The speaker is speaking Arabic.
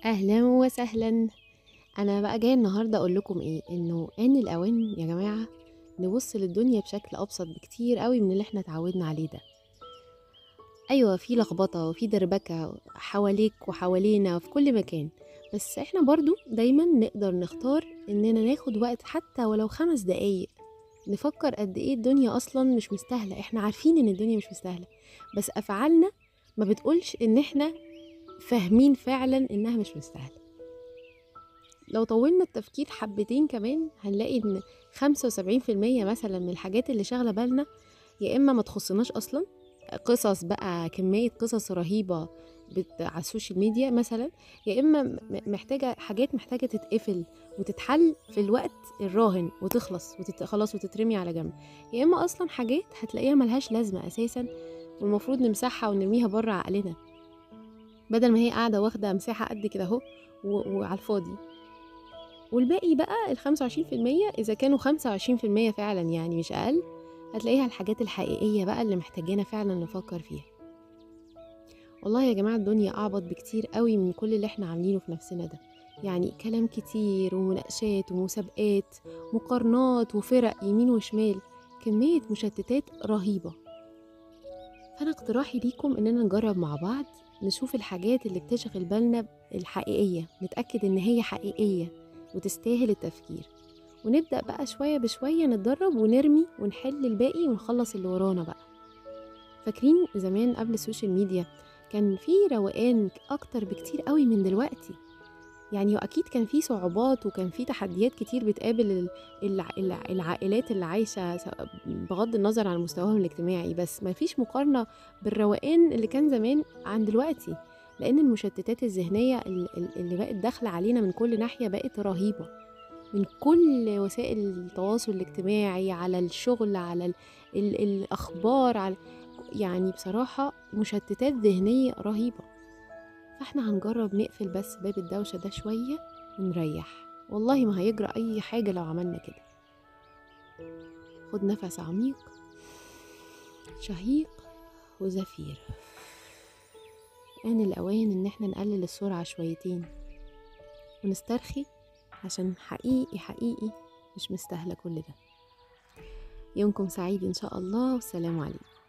اهلا وسهلا. انا بقى جايه النهارده اقول لكم ايه، انه ان الاوان يا جماعه نبص للدنيا بشكل ابسط بكتير قوي من اللي احنا اتعودنا عليه ده. ايوه، في لخبطه وفي دربكه حواليك وحوالينا في كل مكان، بس احنا برضو دايما نقدر نختار اننا ناخد وقت حتى ولو 5 دقايق نفكر قد ايه الدنيا اصلا مش مستاهله. احنا عارفين ان الدنيا مش مستاهله، بس افعالنا ما بتقولش ان احنا فاهمين فعلا انها مش مستاهله. لو طولنا التفكير حبتين كمان هنلاقي ان 75% مثلا من الحاجات اللي شاغلة بالنا يا اما ما تخصناش اصلا، قصص بقى، كمية قصص رهيبة على السوشيال ميديا مثلا، يا اما محتاجة حاجات محتاجة تتقفل وتتحل في الوقت الراهن وتخلص خلاص وتترمي على جنب، يا اما اصلا حاجات هتلاقيها ملهاش لازمة اساسا والمفروض نمسحها ونرميها بره عقلنا بدل ما هي قاعدة واخدة مساحة قد كده اهو وعلى الفاضي. والباقي بقى ال25%، إذا كانوا 25% فعلا يعني مش أقل، هتلاقيها الحاجات الحقيقية بقى اللي محتاجانا فعلا نفكر فيها. والله يا جماعة الدنيا أعبط بكتير قوي من كل اللي احنا عاملينه في نفسنا ده، يعني كلام كتير ومناقشات ومسابقات، مقارنات وفرق يمين وشمال، كمية مشتتات رهيبة. فأنا اقتراحي ليكم إننا نجرب مع بعض نشوف الحاجات اللي بتشغل بالنا الحقيقية، نتأكد إن هي حقيقية وتستاهل التفكير، ونبدأ بقى شوية بشوية نتدرب ونرمي ونحل الباقي ونخلص اللي ورانا بقى. فاكرين زمان قبل السوشيال ميديا كان في روقان أكتر بكتير قوي من دلوقتي؟ يعني أكيد كان في صعوبات وكان في تحديات كتير بتقابل العائلات اللي عايشة بغض النظر عن مستواهم الاجتماعي، بس ما فيش مقارنة بالروقان اللي كان زمان عن دلوقتي، لأن المشتتات الذهنية اللي بقت داخلة علينا من كل ناحية بقت رهيبة، من كل وسائل التواصل الاجتماعي، على الشغل، على الأخبار، على يعني بصراحة مشتتات ذهنية رهيبة. فاحنا هنجرب نقفل بس باب الدوشة ده شوية ونريح، والله ما هيجرى أي حاجة لو عملنا كده. خد نفس عميق، شهيق وزفير. آن الأوان إن احنا نقلل السرعة شويتين ونسترخي، عشان حقيقي حقيقي مش مستاهلة كل ده. يومكم سعيد إن شاء الله، والسلام عليكم.